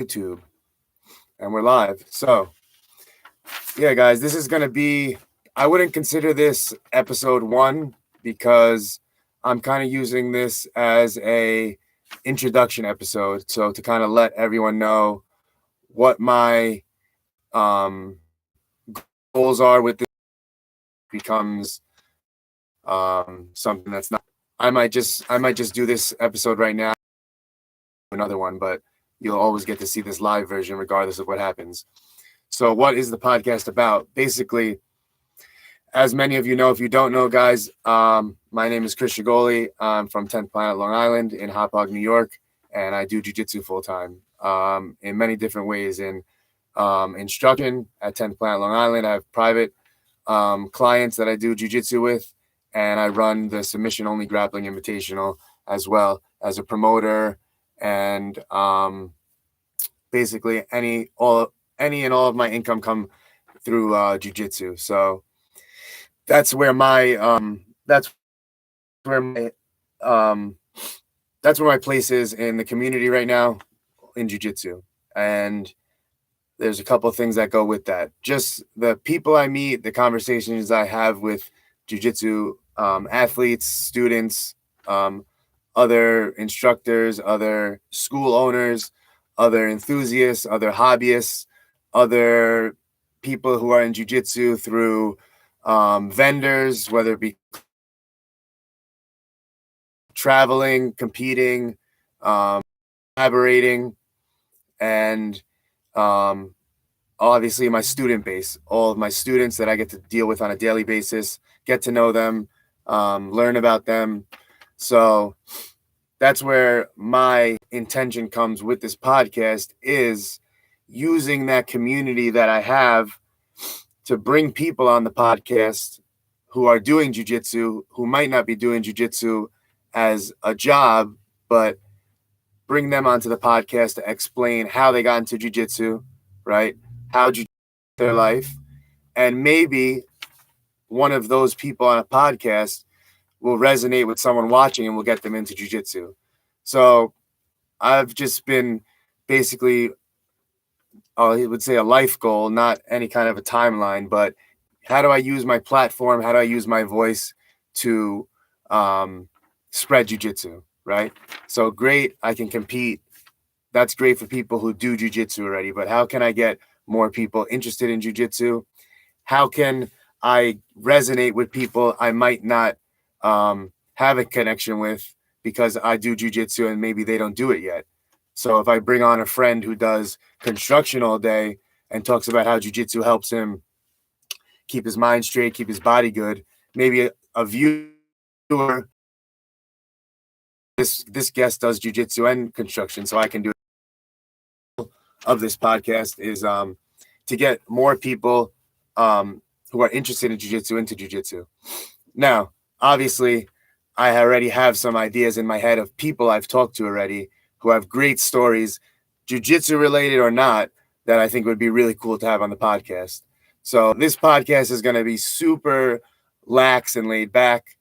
YouTube, and we're live. So, yeah, guys, this is going to be, I wouldn't consider this episode 1 because I'm kind of using this as a introduction episode. So to kind of let everyone know what my goals are with this becomes something that's not. I might just do this episode right now, another one, but you'll always get to see this live version regardless of what happens. So what is the podcast about? Basically, as many of you know, if you don't know, guys, my name is Chris Shigoli. I'm from 10th Planet, Long Island in Hop Hog, New York, and I do jiu-jitsu full-time in many different ways. In instruction at 10th Planet, Long Island, I have private clients that I do jiu-jitsu with, and I run the submission-only grappling invitational as well as a promoter, and basically any and all of my income come through jiu-jitsu. So that's where my that's where my that's where my place is in the community right now in jiu-jitsu. And there's a couple of things that go with that. Just the people I meet, the conversations I have with jiu-jitsu athletes, students, other instructors, other school owners, other enthusiasts, other hobbyists, other people who are in jiu-jitsu through vendors, whether it be traveling, competing, collaborating, and obviously my student base, all of my students that I get to deal with on a daily basis, get to know them, learn about them. So that's where my intention comes with this podcast, is using that community that I have to bring people on the podcast who are doing jiu-jitsu, who might not be doing jiu-jitsu as a job, but bring them onto the podcast to explain how they got into jiu-jitsu, right? How jiu-jitsu their life. And maybe one of those people on a podcast will resonate with someone watching and will get them into jiu-jitsu. So I've just been basically, I would say, a life goal, not any kind of a timeline, but how do I use my platform? How do I use my voice to spread jiu-jitsu, right? So great, I can compete. That's great for people who do jiu-jitsu already, but how can I get more people interested in jiu-jitsu? How can I resonate with people I might not have a connection with because I do jiu-jitsu and maybe they don't do it yet? So if I bring on a friend who does construction all day and talks about how jiu-jitsu helps him keep his mind straight, keep his body good, maybe a viewer, this guest does jiu-jitsu and construction, so I can do it. Of this podcast is to get more people who are interested in jiu-jitsu into jiu-jitsu. Now, obviously, I already have some ideas in my head of people I've talked to already who have great stories, jiu-jitsu related or not, that I think would be really cool to have on the podcast. So this podcast is going to be super lax and laid back.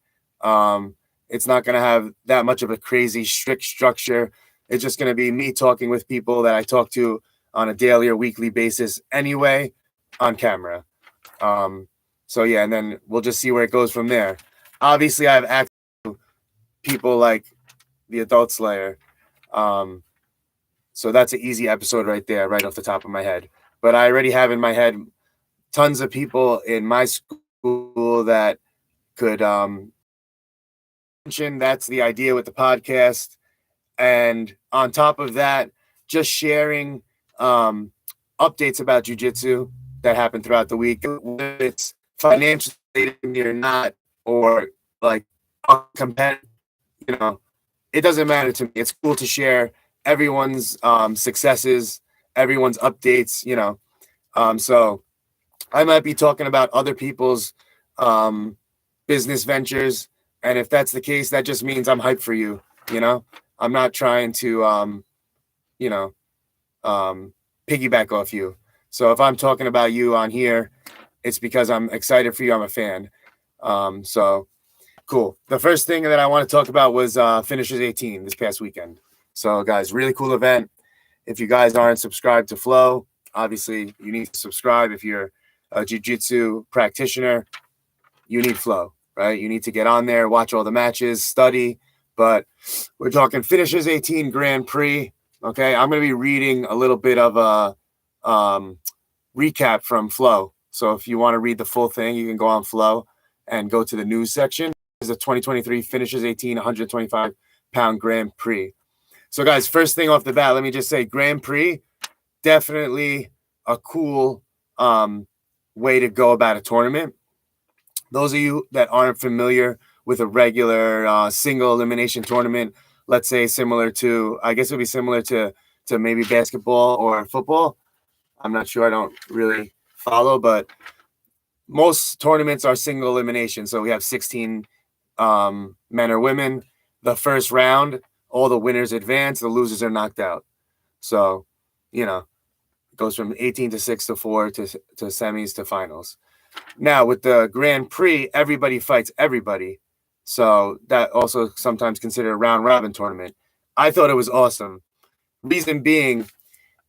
It's not going to have that much of a crazy, strict structure. It's just going to be me talking with people that I talk to on a daily or weekly basis anyway on camera. So yeah, and then we'll just see where it goes from there. Obviously, I have access to people like the Adult Slayer. So that's an easy episode right there, right off the top of my head. But I already have in my head tons of people in my school that could mention. That's the idea with the podcast. And on top of that, just sharing updates about jiu-jitsu that happen throughout the week, whether it's financially or not, or like competitive, it doesn't matter to me. It's cool to share everyone's successes, everyone's updates, so I might be talking about other people's business ventures. And if that's the case, that just means I'm hyped for you. I'm not trying to, piggyback off you. So if I'm talking about you on here, it's because I'm excited for you. I'm a fan. So cool. The first thing that I want to talk about was Finishers 18 this past weekend. So guys, really cool event. If you guys aren't subscribed to Flow, obviously you need to subscribe. If you're a jiu-jitsu practitioner, you need Flow, right? You need to get on there, watch all the matches, study. But we're talking Finishers 18 Grand Prix. Okay, I'm going to be reading a little bit of a recap from Flow. So if you want to read the full thing, you can go on Flow and go to the news section. This is the 2023 Finishers 18 125-pound Grand Prix. So, guys, first thing off the bat, let me just say Grand Prix, definitely a cool way to go about a tournament. Those of you that aren't familiar with a regular single elimination tournament, let's say similar to, I guess it would be similar to maybe basketball or football. I'm not sure. I don't really follow, but most tournaments are single elimination. So we have 16 men or women. The first round, all the winners advance, the losers are knocked out. So, you know, it goes from 18 to 6 to 4 to semis to finals. Now, with the Grand Prix, everybody fights everybody. So that also sometimes considered a round robin tournament. I thought it was awesome. Reason being,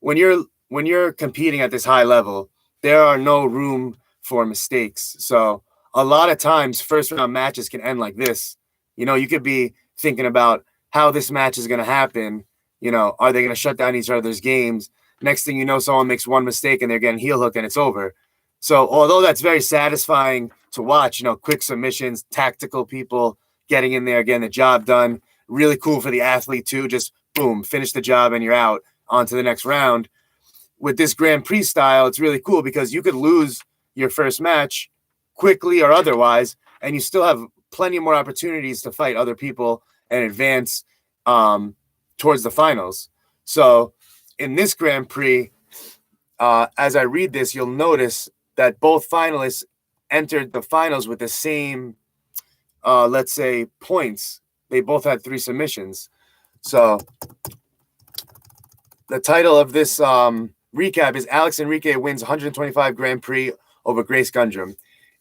when you're competing at this high level, there are no room for mistakes. So a lot of times first round matches can end like this. You know, you could be thinking about how this match is going to happen. You know, are they going to shut down each other's games? Next thing you know, someone makes one mistake and they're getting heel hooked and it's over. So although that's very satisfying to watch, you know, quick submissions, tactical people getting in there, getting the job done, really cool for the athlete too. Just boom, finish the job and you're out on to the next round. With this Grand Prix style, it's really cool because you could lose your first match quickly or otherwise, and you still have plenty more opportunities to fight other people and advance towards the finals. So in this Grand Prix, as I read this, you'll notice that both finalists entered the finals with the same, let's say, points. They both had 3 submissions. So the title of this recap is Alex Enrique wins 125 Grand Prix over Grace Gundrum.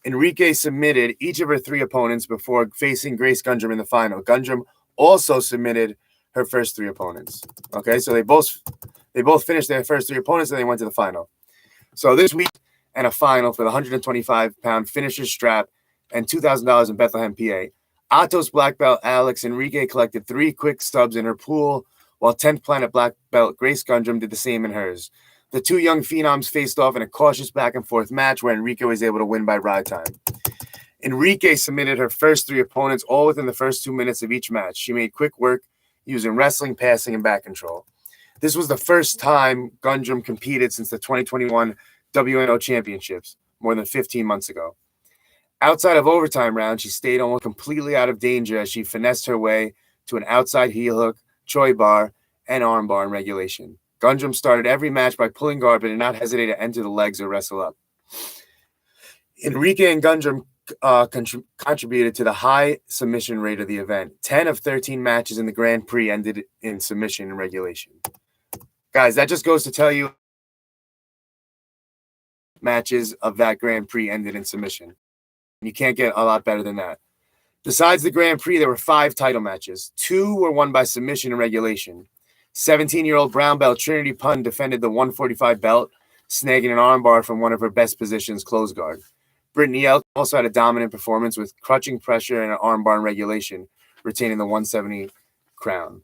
Enrique submitted each of her 3 opponents before facing Grace Gundrum in the final. Gundrum also submitted her first 3 opponents. Okay, so they both finished their first 3 opponents and they went to the final. So this week and a final for the 125-pound finisher's strap and $2,000 in Bethlehem, PA. Atos black belt Alex Enrique collected 3 quick subs in her pool, while 10th planet black belt Grace Gundrum did the same in hers. The 2 young phenoms faced off in a cautious back-and-forth match where Enrique was able to win by ride time. Enrique submitted her first 3 opponents all within the first 2 minutes of each match. She made quick work using wrestling, passing, and back control. This was the first time Gundrum competed since the 2021 WNO Championships, more than 15 months ago. Outside of overtime round, she stayed almost completely out of danger as she finessed her way to an outside heel hook, Choi bar, and arm bar in regulation. Gundrum started every match by pulling guard, but did not hesitate to enter the legs or wrestle up. Enrique and Gundrum contributed to the high submission rate of the event. 10 of 13 matches in the Grand Prix ended in submission in regulation. Guys, that just goes to tell you matches of that Grand Prix ended in submission. You can't get a lot better than that. Besides the Grand Prix, there were 5 title matches. 2 were won by submission in regulation. 17-year-old brown belt Trinity Pun defended the 145 belt, snagging an armbar from one of her best positions, close guard. Brittany Elk also had a dominant performance with crutching pressure and an armbar in regulation, retaining the 170 crown.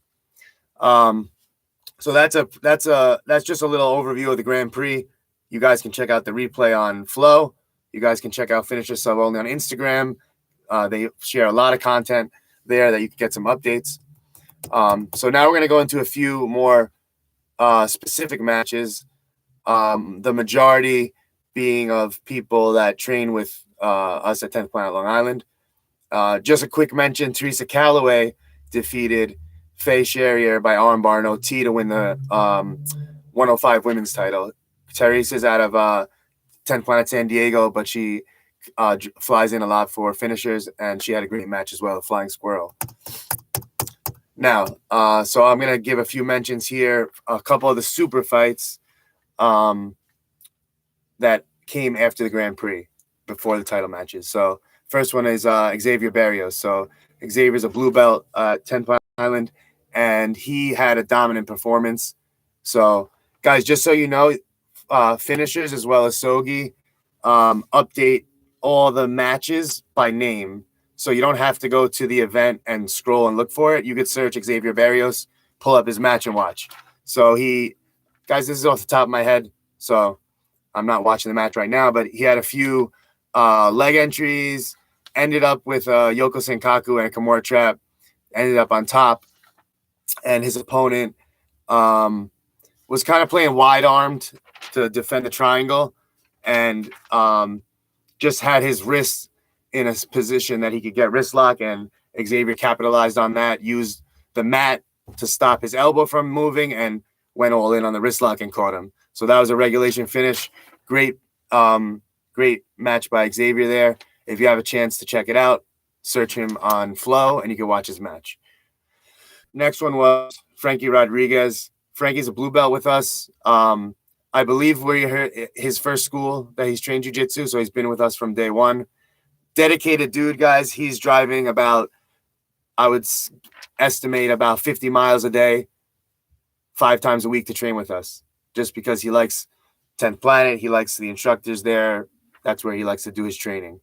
So that's just a little overview of the Grand Prix. You guys can check out the replay on Flow. You guys can check out Finisher Sub Only on Instagram. They share a lot of content there that you can get some updates. So now we're going to go into a few more specific matches. The majority being of people that train with us at 10th Planet Long Island. Just a quick mention, Teresa Calloway defeated Faye Sherrier by armbar and OT to win the 105 women's title. Teresa's out of 10th Planet San Diego, but she flies in a lot for finishers, and she had a great match as well, the Flying Squirrel. Now, so I'm going to give a few mentions here. A couple of the super fights that came after the Grand Prix, before the title matches. So first one is Xavier Barrios. So Xavier's a blue belt at 10 Planet Island, and he had a dominant performance. So, guys, just so you know, finishers as well as SOGI update all the matches by name. So you don't have to go to the event and scroll and look for it. You could search Xavier Barrios, pull up his match and watch. So guys, this is off the top of my head. So I'm not watching the match right now, but he had a few leg entries, ended up with Yoko Senkaku and a Kimura trap, ended up on top. And his opponent was kind of playing wide-armed to defend the triangle and just had his wrists in a position that he could get wrist lock, and Xavier capitalized on that, used the mat to stop his elbow from moving, and went all in on the wrist lock and caught him. So that was a regulation finish. Great match by Xavier there. If you have a chance to check it out, search him on Flow, and you can watch his match. Next one was Frankie Rodriguez. Frankie's a blue belt with us. I believe we're his first school that he's trained jiu-jitsu, so he's been with us from day one. Dedicated dude, guys. He's driving about, I would estimate, about 50 miles a day, 5 times a week to train with us, just because he likes 10th Planet. He likes the instructors there. That's where he likes to do his training.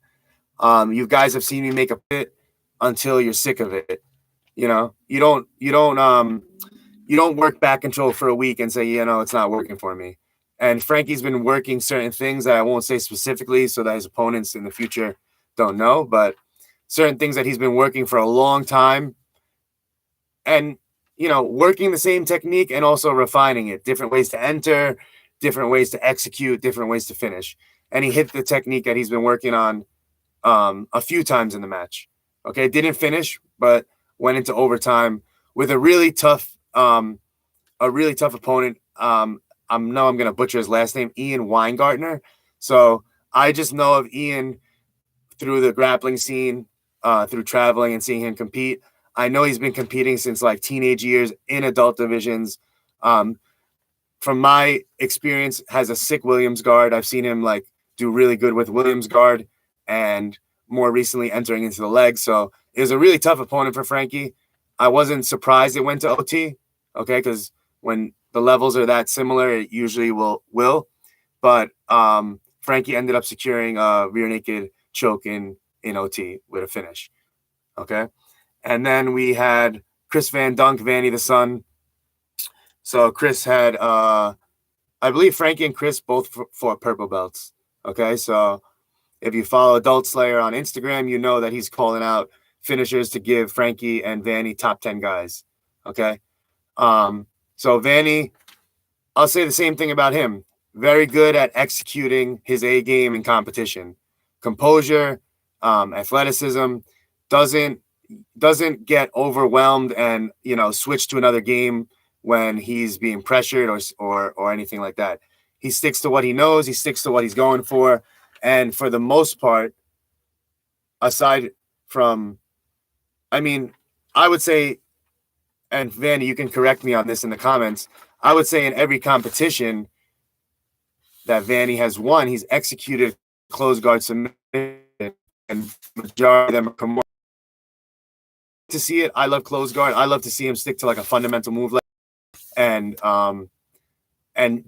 You guys have seen me make a fit until you're sick of it. You know, you don't work back control for a week and say, it's not working for me. And Frankie's been working certain things that I won't say specifically so that his opponents in the future don't know, but certain things that he's been working for a long time and, working the same technique and also refining it, different ways to enter, different ways to execute, different ways to finish. And he hit the technique that he's been working on a few times in the match. Okay. Didn't finish, but went into overtime with a really tough opponent. I'm going to butcher his last name, Ian Weingartner. So I just know of Ian through the grappling scene, through traveling and seeing him compete. I know he's been competing since like teenage years in adult divisions. From my experience, has a sick Williams guard. I've seen him like do really good with Williams guard and more recently entering into the legs. So it was a really tough opponent for Frankie. I wasn't surprised it went to OT. Okay, because when the levels are that similar, it usually will. But Frankie ended up securing a rear naked choke in OT with a finish. Okay, and then we had Chris Van Dunk, Vanny the Sun. So Chris had, I believe Frankie and Chris both fought purple belts. Okay, so if you follow Adult Slayer on Instagram, you know that he's calling out finishers to give Frankie and Vanny top 10 guys. Okay. So Vanny, I'll say the same thing about him. Very good at executing his A game in competition. Composure, athleticism, doesn't get overwhelmed and, switch to another game when he's being pressured or anything like that. He sticks to what he knows. He sticks to what he's going for. And for the most part, aside from, I would say, and Vanny, you can correct me on this in the comments, I would say in every competition that Vanny has won, he's executed close guard submission, and majority of them are more. To see it, I love close guard. I love to see him stick to like a fundamental move and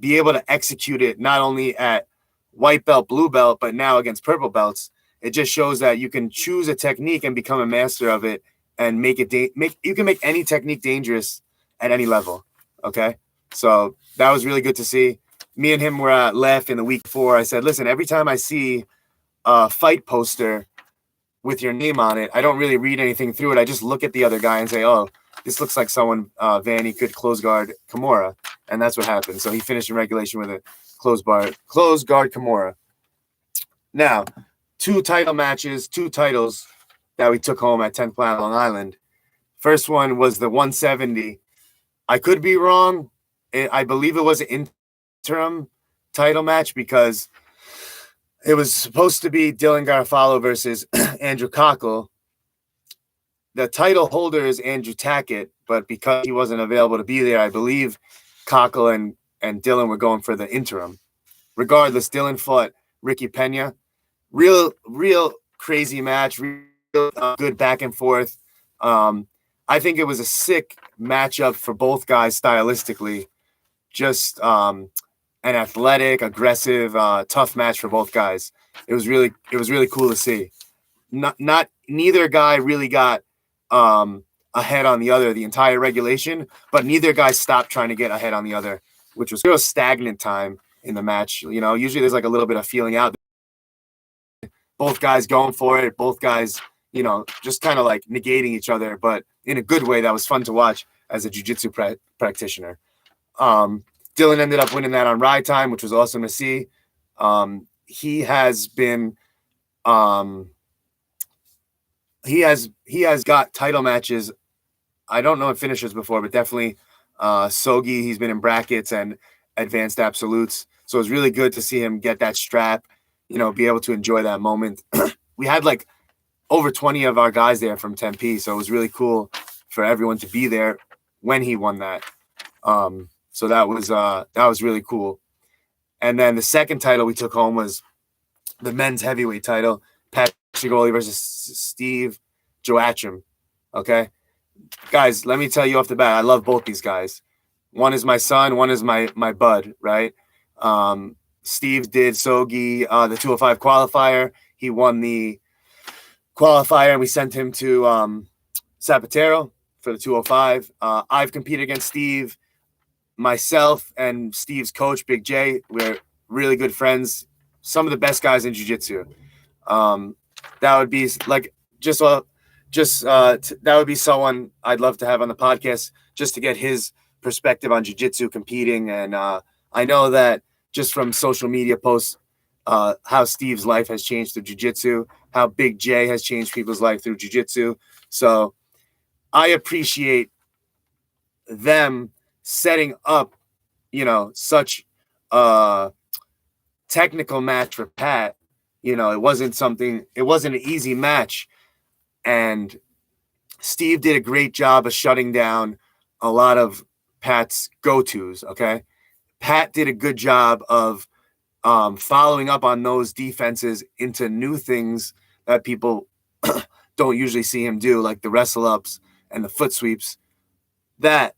be able to execute it not only at white belt, blue belt, but now against purple belts. It just shows that you can choose a technique and become a master of it and make it you can make any technique dangerous at any level. Okay. So that was really good to see. Me and him were at LEF in the week before. I said, listen, every time I see a fight poster with your name on it, I don't really read anything through it. I just look at the other guy and say, oh, this looks like someone Vanny could close guard Kimura. And that's what happened. So he finished in regulation with a close guard Kimura. Now, 2 titles that we took home at 10th Planet Long Island. First one was the 170. I could be wrong. I believe it was an interim title match because it was supposed to be Dylan Garofalo versus Andrew Cockle. The title holder is Andrew Tackett, but because he wasn't available to be there, I believe Cockle and Dylan were going for the interim. Regardless, Dylan fought Ricky Pena. Real crazy match. Good back and forth. I think it was a sick matchup for both guys stylistically. just an athletic, aggressive, tough match for both guys. It was really cool to see. Not neither guy really got ahead on the other the entire regulation, but neither guy stopped trying to get ahead on the other, which was real stagnant time in the match. You know, usually there's like a little bit of feeling out. Both guys going for it, both guys, you know, just kind of like negating each other, but in a good way that was fun to watch as a jiu-jitsu practitioner. Dylan ended up winning that on ride time, which was awesome to see. He has been he has got title matches. I don't know if finishers before, but definitely SOGI. He's been in brackets and advanced absolutes. So it was really good to see him get that strap, you know, be able to enjoy that moment. We had like over 20 of our guys there from Tempe. So it was really cool for everyone to be there when he won that. So that was really cool. And then the second title we took home was the men's heavyweight title, Pat Chigoli versus Steve Joachim. Okay. Guys, let me tell you off the bat, I love both these guys. One is my son, one is my bud, right? Steve did SOGI, the 205 qualifier. He won the qualifier, and we sent him to Zapatero for the 205. I've competed against Steve. Myself and Steve's coach, Big J, we're really good friends. Some of the best guys in jiu-jitsu. That would be like that would be someone I'd love to have on the podcast just to get his perspective on jiu-jitsu competing. And I know that just from social media posts, how Steve's life has changed through jiu-jitsu, how Big J has changed people's life through jiu-jitsu. So I appreciate them setting up, you know, such a technical match for Pat. You know, it wasn't an easy match. And Steve did a great job of shutting down a lot of Pat's go-tos, okay? Pat did a good job of following up on those defenses into new things that people don't usually see him do, like the wrestle-ups and the foot sweeps. That,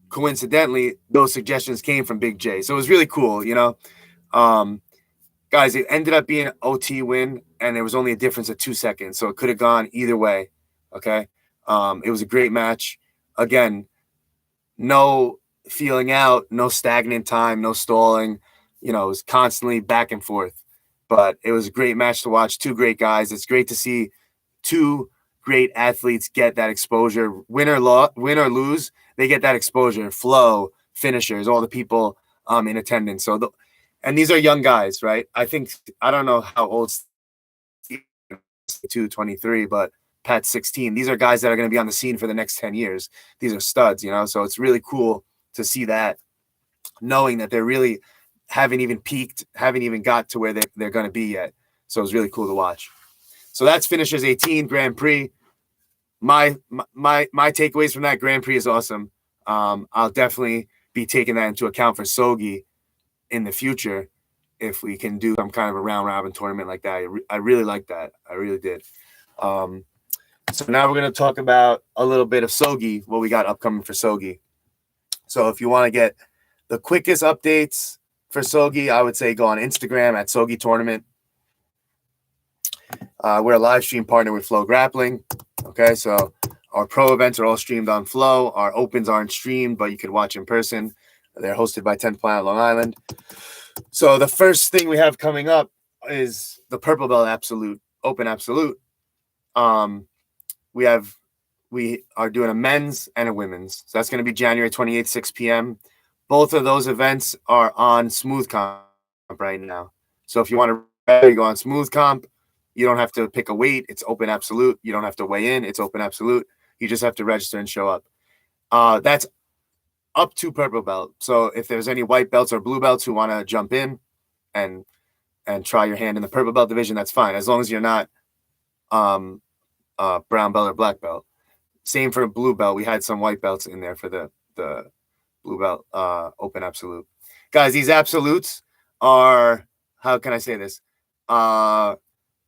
coincidentally, those suggestions came from Big J. So it was really cool, you know? Guys, it ended up being an OT win, and there was only a difference of 2 seconds, so it could have gone either way, okay? It was a great match. Again, no feeling out, no stagnant time, no stalling. You know, it was constantly back and forth. But it was a great match to watch. Two great guys. It's great to see two great athletes get that exposure. Win or lose, they get that exposure. Flow, finishers, all the people in attendance. So and these are young guys, right? I don't know how old Steve is, 23, but Pat's 16. These are guys that are going to be on the scene for the next 10 years. These are studs, you know? So it's really cool to see that, knowing that they're really haven't even peaked, haven't even got to where they're going to be yet. So it was really cool to watch. So that's Finishers 18 Grand Prix. My takeaways from that Grand Prix is awesome. I'll definitely be taking that into account for SOGI in the future if we can do some kind of a round robin tournament like that. I really like that. I really did. So now we're going to talk about a little bit of SOGI, what we got upcoming for SOGI. So if you want to get the quickest updates for SOGI, I would say go on Instagram at SOGI Tournament. We're a live stream partner with Flow Grappling. Okay, so our pro events are all streamed on Flow. Our opens aren't streamed, but you can watch in person. They're hosted by 10th Planet Long Island. So the first thing we have coming up is the Purple Belt Absolute, Open Absolute. We are doing a men's and a women's. So that's going to be January 28th, 6 p.m. Both of those events are on Smooth Comp right now. So if you want to go on Smooth Comp, you don't have to pick a weight. It's Open Absolute. You don't have to weigh in. It's Open Absolute. You just have to register and show up. That's up to Purple Belt. So if there's any white belts or blue belts who want to jump in and try your hand in the Purple Belt division, that's fine, as long as you're not brown belt or black belt. Same for blue belt. We had some white belts in there for the blue belt Open Absolute. Guys, these absolutes are, how can I say this?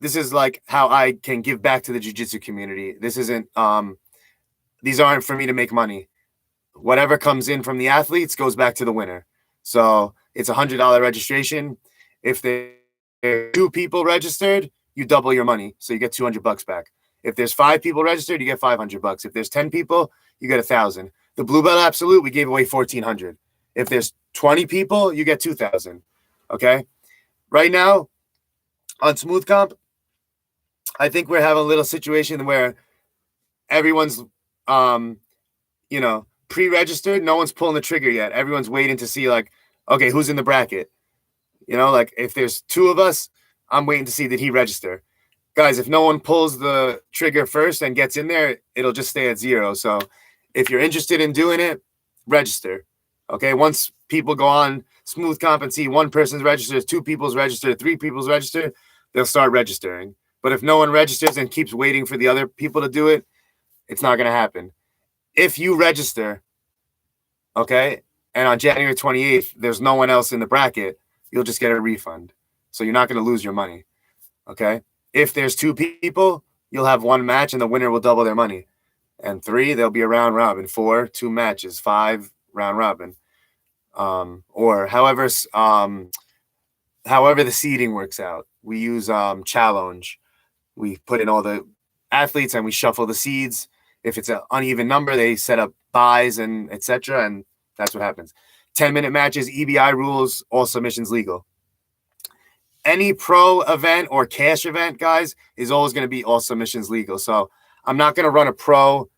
This is like how I can give back to the jiu-jitsu community. This isn't these aren't for me to make money. whatever comes in from the athletes goes back to the winner. So it's $100 registration. If there are 2 people registered, you double your money, so you get $200 back. If there's 5 people registered, you get $500. If there's 10 people, you get $1,000. The Blue Belt Absolute, we gave away $1,400. If there's 20 people, you get $2,000. Okay. Right now, on Smooth Comp, I think we're having a little situation where everyone's, pre-registered. No one's pulling the trigger yet. Everyone's waiting to see, like, okay, who's in the bracket? Like if there's 2 of us, I'm waiting to see, did he register? Guys, if no one pulls the trigger first and gets in there, it'll just stay at 0. So if you're interested in doing it, register. Okay. Once people go on Smooth Comp and see 1 person's registered, 2 people's registered, 3 people's registered, they'll start registering. But if no one registers and keeps waiting for the other people to do it, it's not going to happen. If you register, okay, and on January 28th, there's no one else in the bracket, you'll just get a refund. So you're not going to lose your money. Okay. If there's 2 people, you'll have 1 match and the winner will double their money. And 3, there'll be a round robin. 4, 2 matches. 5, round robin. Or however the seeding works out. We use challenge. We put in all the athletes and we shuffle the seeds. If it's an uneven number, they set up buys and etc. And that's what happens. 10-minute matches, EBI rules, all submissions legal. Any pro event or cash event, guys, is always going to be all submissions legal. So I'm not going to run a pro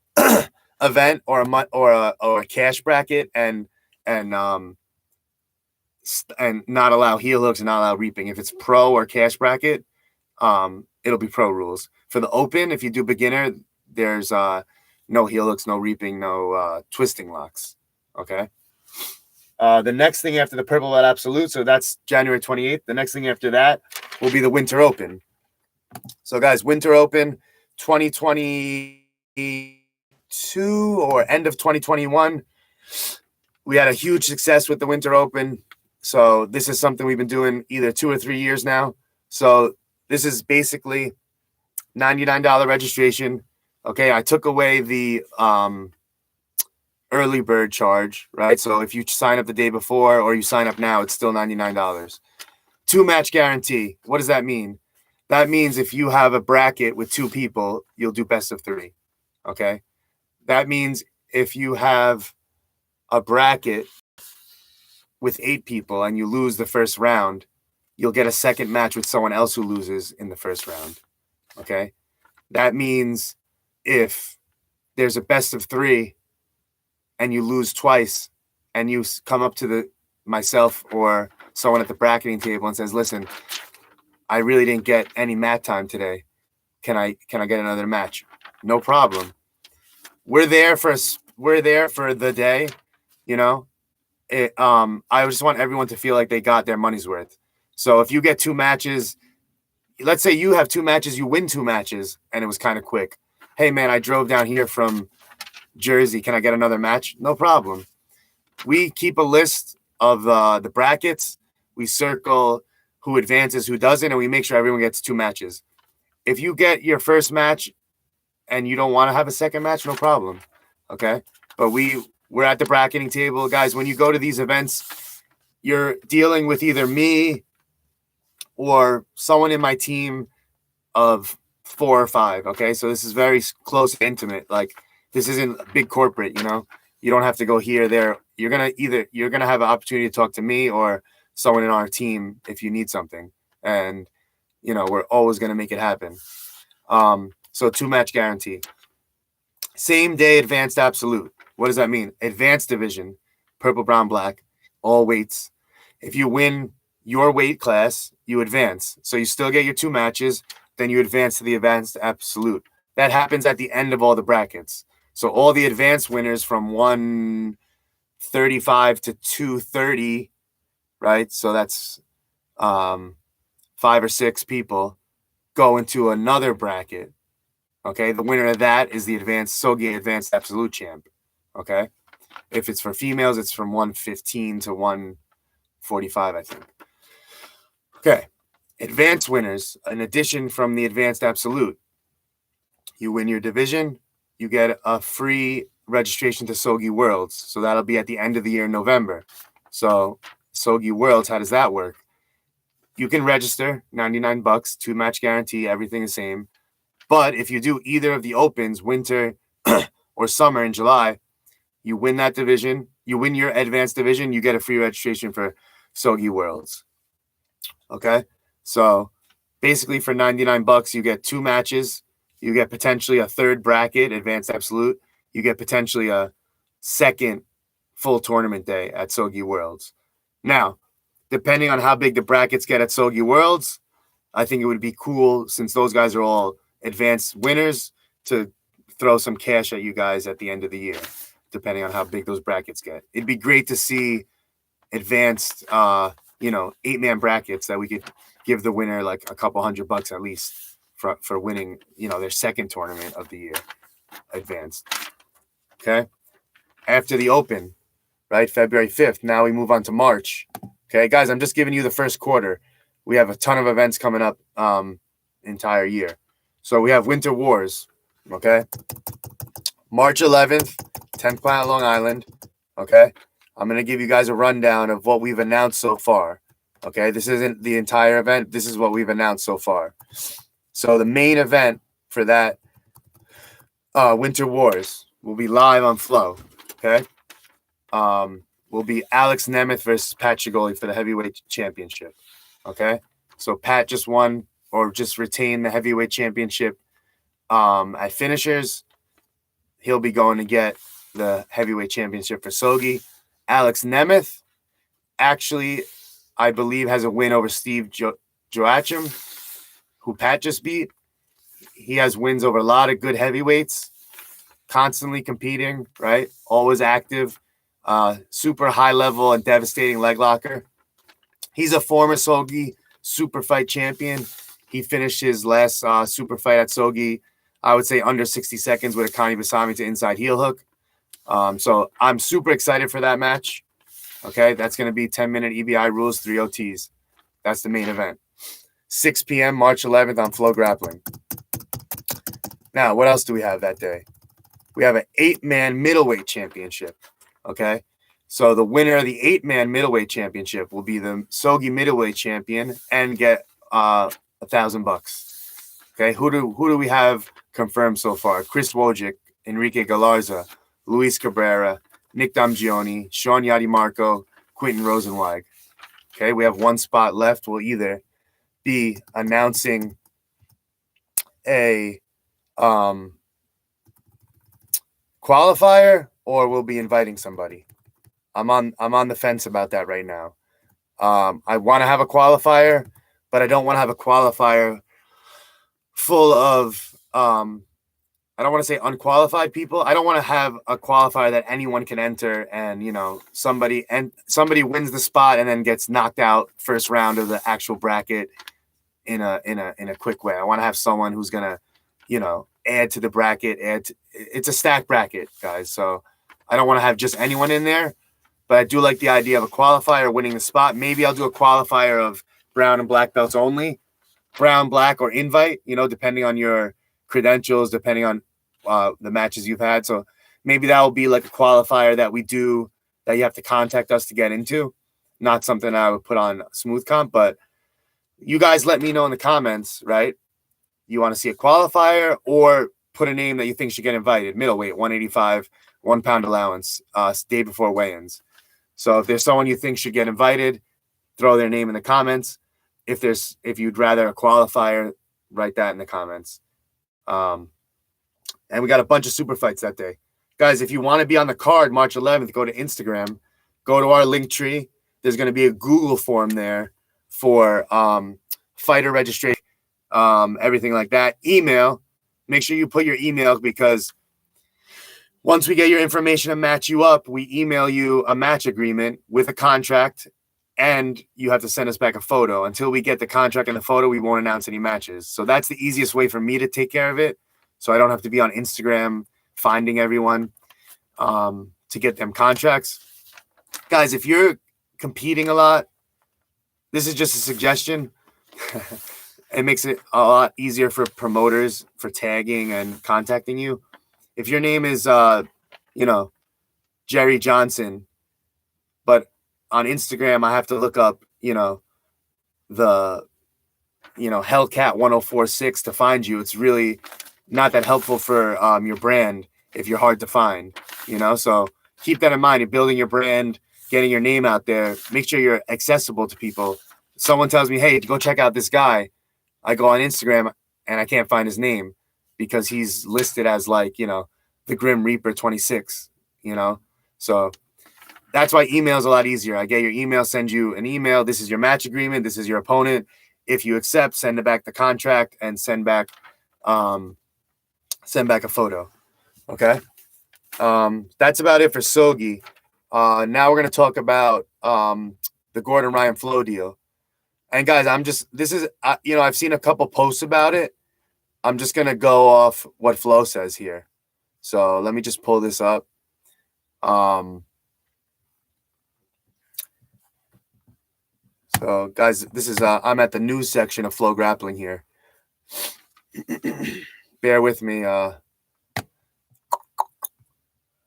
event or a cash bracket and not allow heel hooks and not allow reaping. If it's pro or cash bracket, it'll be pro rules. For the open, if you do beginner, there's no heel hooks, no reaping, no twisting locks. Okay. The next thing after the Purple Belt Absolute, so that's January 28th. The next thing after that will be the Winter Open. So, guys, Winter Open 2022 or end of 2021, we had a huge success with the Winter Open. So this is something we've been doing either 2 or 3 years now. So this is basically $99 registration. Okay, I took away the early bird charge, right? So if you sign up the day before or you sign up now, it's still $99. 2 match guarantee. What does that mean? That means if you have a bracket with 2 people, you'll do best of 3. Okay. That means if you have a bracket with 8 people and you lose the first round, you'll get a second match with someone else who loses in the first round. Okay. That means if there's a best of 3 and you lose twice and you come up to myself or someone at the bracketing table and says, listen, I really didn't get any mat time today. Can I get another match? No problem. We're there for the day, I just want everyone to feel like they got their money's worth. So if you get 2 matches, let's say you have 2 matches, you win 2 matches, and it was kind of quick. Hey, man, I drove down here from Jersey. Can I get another match? No problem. We keep a list of the brackets. We circle who advances, who doesn't, and we make sure everyone gets 2 matches. If you get your first match and you don't want to have a second match, no problem. Okay? But we're at the bracketing table. Guys, when you go to these events, you're dealing with either me or someone in my team of 4 or 5. Okay? So this is very close and intimate. Like, this isn't a big corporate, You don't have to go here, there. You're going to have an opportunity to talk to me or someone in our team if you need something. And, we're always going to make it happen. So 2 match guarantee. Same day advanced absolute. What does that mean? Advanced division, purple, brown, black, all weights. If you win your weight class, you advance. So you still get your 2 matches, then you advance to the advanced absolute. That happens at the end of all the brackets. So all the advanced winners from 135 to 230, right? So that's 5 or 6 people go into another bracket. Okay, the winner of that is the advanced SOGI advanced absolute champ. Okay, if it's for females, it's from 115 to 145, I think. Okay, advanced winners, in addition from the advanced absolute, you win your division, you get a free registration to SOGI Worlds. So that'll be at the end of the year in November. So SOGI Worlds, how does that work? You can register, $99, 2-match guarantee, everything the same. But if you do either of the opens, winter or summer in July, you win that division, you win your advanced division, you get a free registration for SOGI Worlds. Okay? So basically for $99, you get 2 matches, you get potentially a third bracket, advanced absolute, you get potentially a second full tournament day at SOGI Worlds. Now, depending on how big the brackets get at SOGI Worlds, I think it would be cool, since those guys are all advanced winners, to throw some cash at you guys at the end of the year, depending on how big those brackets get. It'd be great to see advanced, 8-man brackets that we could give the winner like a couple $100 at least for winning, their second tournament of the year, advanced. Okay. After the Open, right, February 5th, now we move on to March. Okay, guys, I'm just giving you the first quarter. We have a ton of events coming up entire year. So we have Winter Wars, okay? March 11th, 10th Planet Long Island, okay? I'm going to give you guys a rundown of what we've announced so far, okay? This isn't the entire event. This is what we've announced so far. So the main event for that Winter Wars will be live on Flow, okay? Will be Alex Nemeth versus Pat Chigoli for the heavyweight championship. Okay, so Pat just won or just retained the heavyweight championship at finishers. He'll be going to get the heavyweight championship for SOGI. Alex Nemeth actually, I believe, has a win over Steve Joachim, who Pat just beat. He has wins over a lot of good heavyweights, constantly competing, right? Always active. Super high level and devastating leg locker. He's a former SOGI super fight champion. He finished his last super fight at SOGI, I would say under 60 seconds with a Connie Basami to inside heel hook. So I'm super excited for that match. Okay, that's going to be 10-minute EBI rules, 3 OTs. That's the main event. 6 p.m. March 11th on Flow Grappling. Now, what else do we have that day? We have an 8-man middleweight championship. Okay, so the winner of the 8-man middleweight championship will be the SOGI middleweight champion and get $1,000. Okay, who do we have confirmed so far? Chris Wojcik, Enrique Galarza, Luis Cabrera, Nick Damgioni, Sean Yadimarco, Quentin Rosenweig. Okay, we have one spot left. We'll either be announcing a qualifier, or we'll be inviting somebody. I'm on the fence about that right now. I want to have a qualifier, but I don't want to have a qualifier full of I don't want to say unqualified people. I don't want to have a qualifier that anyone can enter, and somebody wins the spot and then gets knocked out first round of the actual bracket in a quick way. I want to have someone who's gonna add to the bracket. It's a stack bracket, guys. So I don't want to have just anyone in there, but I do like the idea of a qualifier winning the spot. Maybe I'll do a qualifier of brown and black belts only, brown, black, or invite, depending on your credentials, depending on the matches you've had. So maybe that will be like a qualifier that we do that you have to contact us to get into. Not something I would put on Smooth Comp, but you guys let me know in the comments, right? You want to see a qualifier or put a name that you think should get invited. Middleweight, 185, 1 pound allowance, day before weigh-ins. So if there's someone you think should get invited, throw their name in the comments. If you'd rather a qualifier, write that in the comments. And we got a bunch of super fights that day. Guys, if you want to be on the card March 11th, go to Instagram, go to our link tree. There's going to be a Google form there for fighter registration, everything like that. Email. Make sure you put your email, because once we get your information and match you up, we email you a match agreement with a contract, and you have to send us back a photo. Until we get the contract and the photo, we won't announce any matches. So that's the easiest way for me to take care of it, so I don't have to be on Instagram finding everyone to get them contracts. Guys, if you're competing a lot, this is just a suggestion. It makes it a lot easier for promoters for tagging and contacting you. If your name is, Jerry Johnson, but on Instagram I have to look up, the Hellcat 1046 to find you. It's really not that helpful for your brand if you're hard to find, so keep that in mind. You're building your brand, getting your name out there. Make sure you're accessible to people. Someone tells me, hey, go check out this guy. I go on Instagram and I can't find his name because he's listed as the Grim Reaper 26, so that's why email is a lot easier. I get your email, send you an email. This is your match agreement. This is your opponent. If you accept, send it back the contract and send back a photo. Okay. That's about it for SOGI. Now we're going to talk about the Gordon Ryan Flo deal. And guys, I've seen a couple posts about it. I'm just going to go off what Flo says here. So let me just pull this up. So guys, this is I'm at the news section of Flow Grappling here. Bear with me. All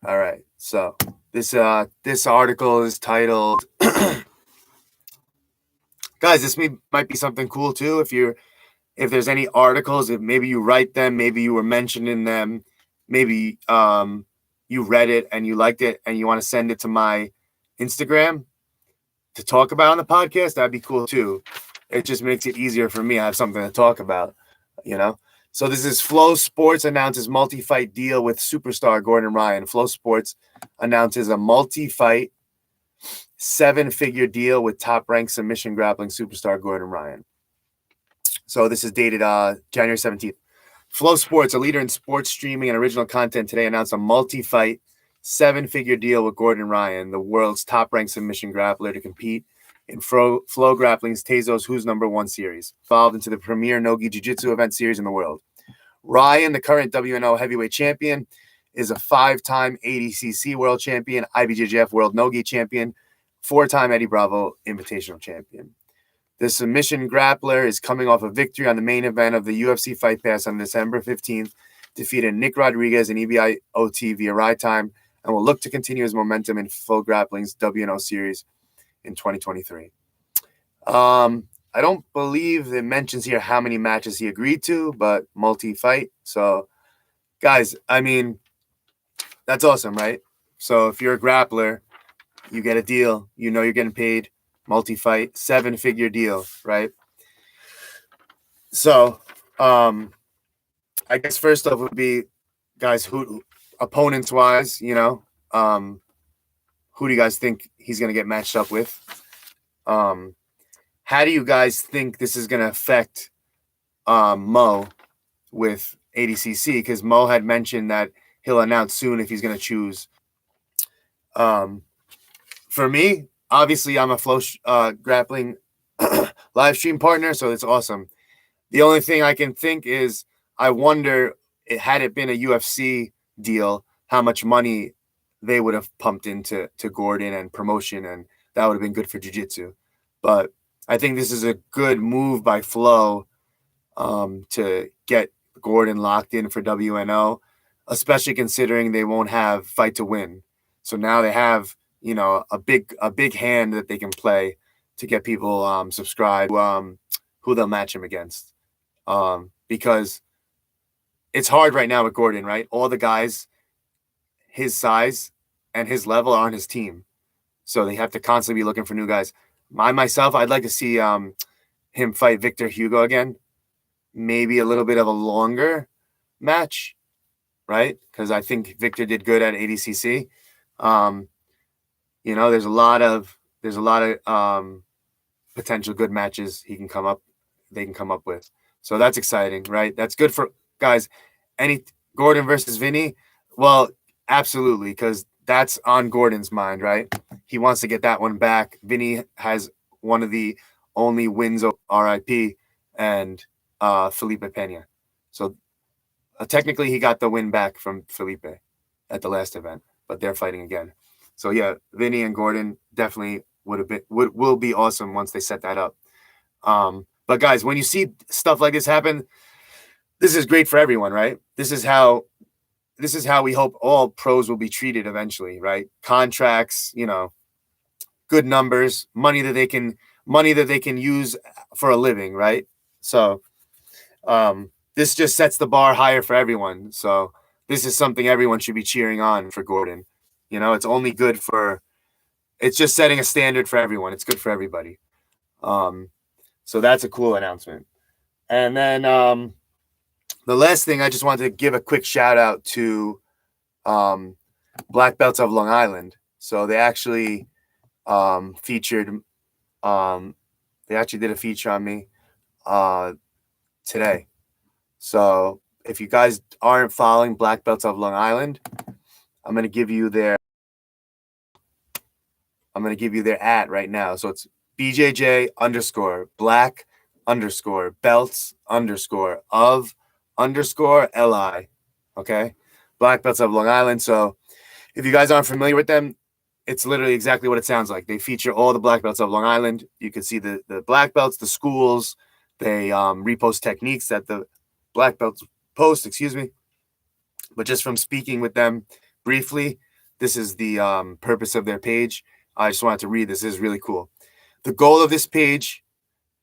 right. So this article is titled guys, this might be something cool too. If there's any articles, if maybe you write them, maybe you were mentioned in them, maybe you read it and you liked it and you want to send it to my Instagram to talk about on the podcast, that'd be cool too. It just makes it easier for me. I have something to talk about, So this is Flow Sports announces multi-fight deal with superstar Gordon Ryan. Flow Sports announces a multi-fight 7-figure deal with top-ranked submission grappling superstar Gordon Ryan. So this is dated January 17th. Flow Sports, a leader in sports streaming and original content, today announced a multi-fight 7-figure deal with Gordon Ryan, the world's top-ranked submission grappler, to compete in Flow Grappling's Tezos Who's Number One series, evolved into the premier Nogi Jiu-Jitsu event series in the world. Ryan, the current WNO heavyweight champion, is a 5-time ADCC world champion, IBJJF world Nogi champion, 4-time Eddie Bravo invitational champion. The submission grappler is coming off a victory on the main event of the UFC Fight Pass on December 15th, defeated Nick Rodriguez in EBI-OT via ride time, and will look to continue his momentum in Flow Grappling's WNO series in 2023. I don't believe it mentions here how many matches he agreed to, but multi-fight. So, guys, that's awesome, right? So if you're a grappler, you get a deal, you're getting paid, multi-fight, 7-figure deal, right? So, I guess first off would be, guys, who opponents-wise, who do you guys think he's going to get matched up with? How do you guys think this is going to affect Mo with ADCC? Because Mo had mentioned that he'll announce soon if he's going to choose. For me, obviously, I'm a Flow Grappling live stream partner, so it's awesome. The only thing I can think is I wonder, had it been a UFC deal, how much money they would have pumped into Gordon and promotion, and that would have been good for jiu-jitsu. But I think this is a good move by Flow to get Gordon locked in for WNO, especially considering they won't have Fight to Win. So now they have, a big hand that they can play to get people subscribed, who they'll match him against. Because it's hard right now with Gordon, right? All the guys his size and his level are on his team. So they have to constantly be looking for new guys. Myself, I'd like to see him fight Victor Hugo again. Maybe a little bit of a longer match, right? Because I think Victor did good at ADCC. There's a lot of potential good matches they can come up with. So that's exciting, right? That's good for guys. Any Gordon versus Vinny? Well, absolutely, because that's on Gordon's mind, right? He wants to get that one back. Vinny has one of the only wins of RIP and Felipe Pena. So technically he got the win back from Felipe at the last event, but they're fighting again. So yeah, Vinny and Gordon definitely will be awesome once they set that up. But guys, when you see stuff like this happen, this is great for everyone, right? This is how this is how we hope all pros will be treated eventually, right? Contracts, good numbers, money that they can use for a living, right? So this just sets the bar higher for everyone. So this is something everyone should be cheering on for Gordon. It's only good for, it's just setting a standard for everyone. It's good for everybody. So that's a cool announcement. And then the last thing, I just wanted to give a quick shout out to Black Belts of Long Island. So they actually featured, they actually did a feature on me today. So if you guys aren't following Black Belts of Long Island, I'm gonna give you their at right now. So it's BJJ _ black _ belts _ of _ LI. Okay. Black Belts of Long Island. So if you guys aren't familiar with them, it's literally exactly what it sounds like. They feature all the Black Belts of Long Island. You can see the Black Belts, the schools. They repost techniques that the Black Belts post, excuse me. But just from speaking with them briefly, this is the purpose of their page. I just wanted to read this. This is really cool. The goal of this page: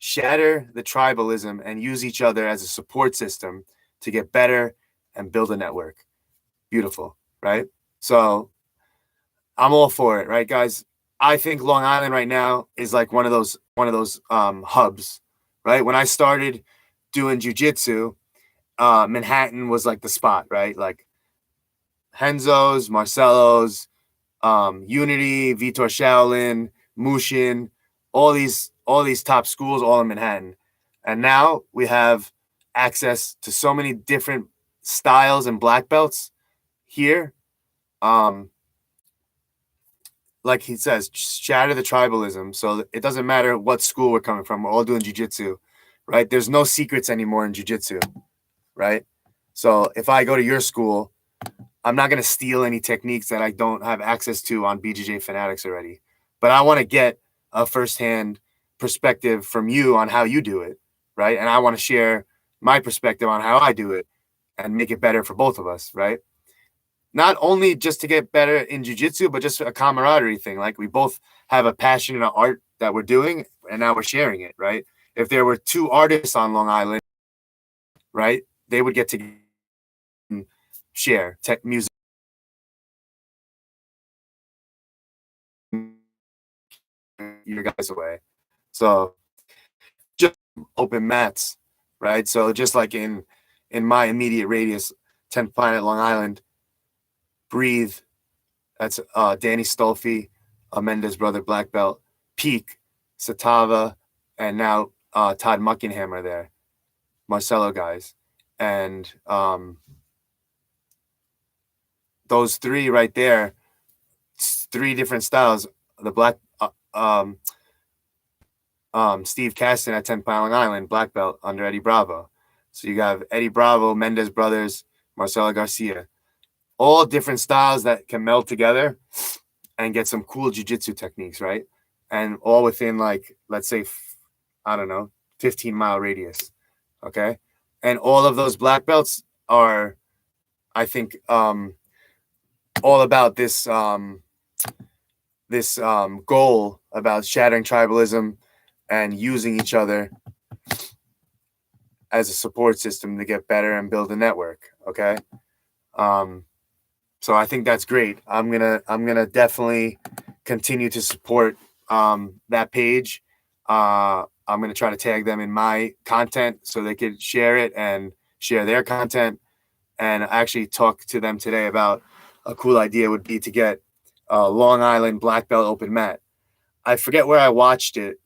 shatter the tribalism and use each other as a support system to get better and build a network. Beautiful, right? So I'm all for it, right, guys? I think Long Island right now is like one of those hubs, right? When I started doing jujitsu, Manhattan was like the spot, right? Like Henzo's, Marcelo's, Unity, Vitor Shaolin, Mushin, all these top schools, all in Manhattan. And now we have access to so many different styles and black belts here. Like he says, shatter the tribalism. So it doesn't matter what school we're coming from. We're all doing jiu-jitsu, right? There's no secrets anymore in jiu-jitsu, right? So if I go to your school, I'm not going to steal any techniques that I don't have access to on BJJ Fanatics already. But I want to get a firsthand perspective from you on how you do it, right? And I want to share my perspective on how I do it and make it better for both of us, right? Not only just to get better in jiu-jitsu, but just a camaraderie thing. Like we both have a passion in an art that we're doing, and now we're sharing it, right? If there were two artists on Long Island, right, they would get to share tech music. Your guys away. So just open mats, right? So just like in my immediate radius, 10th Planet, Long Island, Breathe, that's Danny Stolfi, Amenda's brother, black belt, Peak, Satava, and now Todd Muckingham are there, Marcelo guys. And those three right there, three different styles. The black Steve Caston at 10th Planet, Long Island, black belt under Eddie Bravo. So you have Eddie Bravo, Mendez brothers, Marcelo Garcia, all different styles that can meld together and get some cool jiu-jitsu techniques, right? And all within, like, let's say, I don't know, 15-mile radius, okay? And all of those black belts are, I think, all about this goal about shattering tribalism and using each other as a support system to get better and build a network, okay? So I think that's great. I'm gonna definitely continue to support that page. I'm gonna try to tag them in my content so they could share it and share their content. And I actually talked to them today about a cool idea would be to get a Long Island black belt open mat. I forget where I watched it.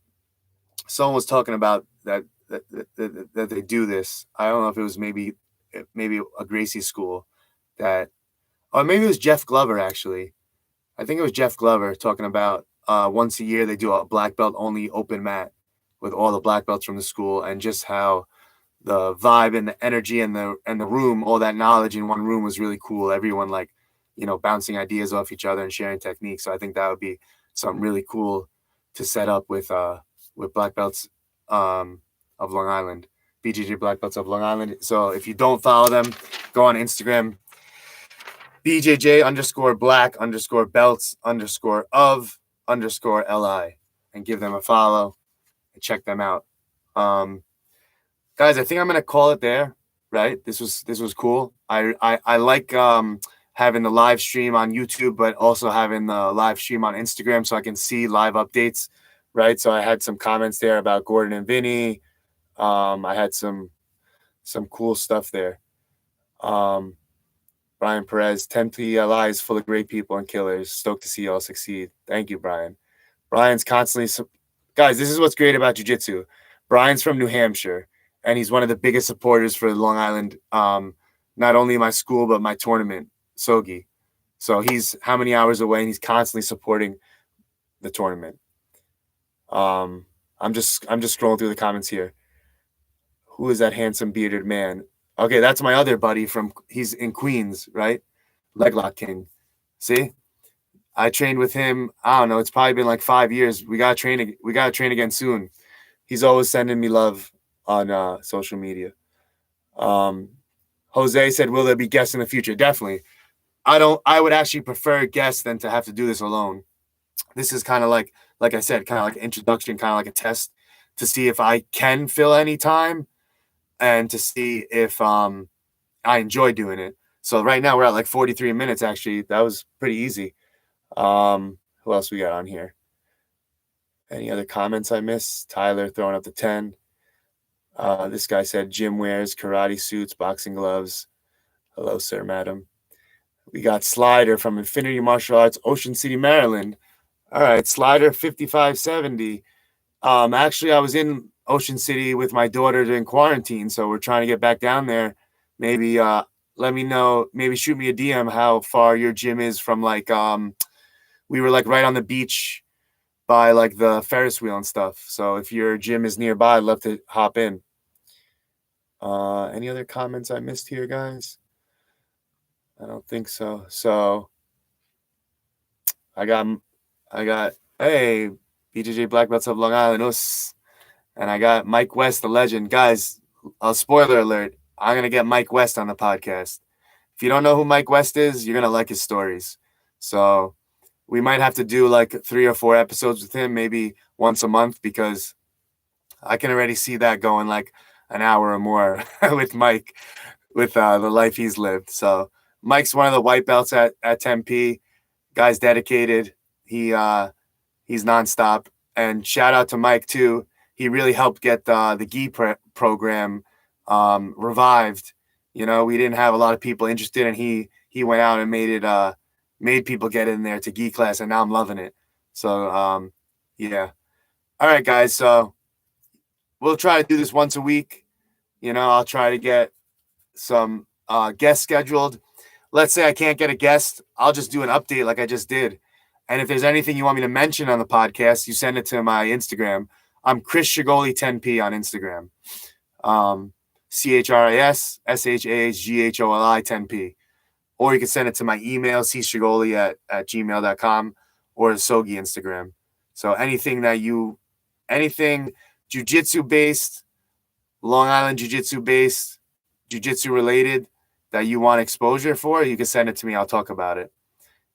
Someone was talking about that they do this. I don't know if it was maybe a Gracie school that. Or maybe it was Jeff Glover, actually. I think it was Jeff Glover talking about once a year they do a black belt only open mat with all the black belts from the school, and just how the vibe and the energy and the room, all that knowledge in one room was really cool. Everyone bouncing ideas off each other and sharing techniques. So I think that would be something really cool to set up with black belts of Long Island, BJJ Black Belts of Long Island. So if you don't follow them, go on Instagram. BJJ_black_belts_of_li and give them a follow and check them out. Guys, I think I'm gonna call it there. Right? This was cool. I like having the live stream on YouTube, but also having the live stream on Instagram so I can see live updates. Right? So I had some comments there about Gordon and Vinny. I had some cool stuff there. Brian Perez, 10PLI is full of great people and killers. Stoked to see y'all succeed. Thank you, Brian. Brian's constantly guys, this is what's great about jiu-jitsu. Brian's from New Hampshire, and he's one of the biggest supporters for Long Island, not only my school, but my tournament, SOGI. So he's how many hours away, and he's constantly supporting the tournament. I'm just scrolling through the comments here. Who is that handsome bearded man? Okay, that's my other buddy he's in Queens, right? Leglock King. See? I trained with him. I don't know. It's probably been like 5 years. We gotta train again soon. He's always sending me love on social media. Jose said, "Will there be guests in the future?" Definitely. I would actually prefer guests than to have to do this alone. This is kind of like I said, kind of like an introduction, kind of like a test to see if I can fill any time and to see if I enjoy doing it. So right now we're at like 43 minutes. Actually, that was pretty easy. Who else we got on here? Any other comments I missed? Tyler throwing up the 10. This guy said gym wears, karate suits, boxing gloves. Hello, sir, madam. We got Slider from Infinity Martial Arts, Ocean City, Maryland. All right, Slider 5570. Actually, I was in Ocean City with my daughter during quarantine, so we're trying to get back down there. Maybe let me know. Maybe shoot me a DM how far your gym is from like we were like right on the beach by like the Ferris wheel and stuff. So if your gym is nearby, I'd love to hop in. Any other comments I missed here, guys? I don't think so. So I got hey, BJJ Black Belts of Long Island, and I got Mike West, the legend. Guys, spoiler alert, I'm gonna get Mike West on the podcast. If you don't know who Mike West is, you're gonna like his stories. So we might have to do like 3 or 4 episodes with him, maybe once a month, because I can already see that going like an hour or more with Mike, with the life he's lived. So Mike's one of the white belts at 10P. Guy's dedicated. He's nonstop. And shout out to Mike too. He really helped get the gi program revived. You know, we didn't have a lot of people interested, and he went out and made people get in there to gi class, and now I'm loving it. So yeah. All right, guys. So we'll try to do this once a week. You know, I'll try to get some guests scheduled. Let's say I can't get a guest, I'll just do an update like I just did. And if there's anything you want me to mention on the podcast, you send it to my Instagram. I'm Chris Shigoli 10P on Instagram. ChrisShahgholi 10P. Or you can send it to my email, cshigoli@gmail.com, or the SOGI Instagram. So anything jiu-jitsu based, Long Island jiu-jitsu based, jiu-jitsu related that you want exposure for, you can send it to me. I'll talk about it.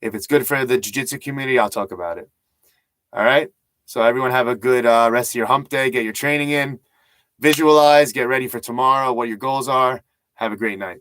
If it's good for the jiu-jitsu community, I'll talk about it. All right. So everyone have a good rest of your hump day. Get your training in, visualize, get ready for tomorrow, what your goals are. Have a great night.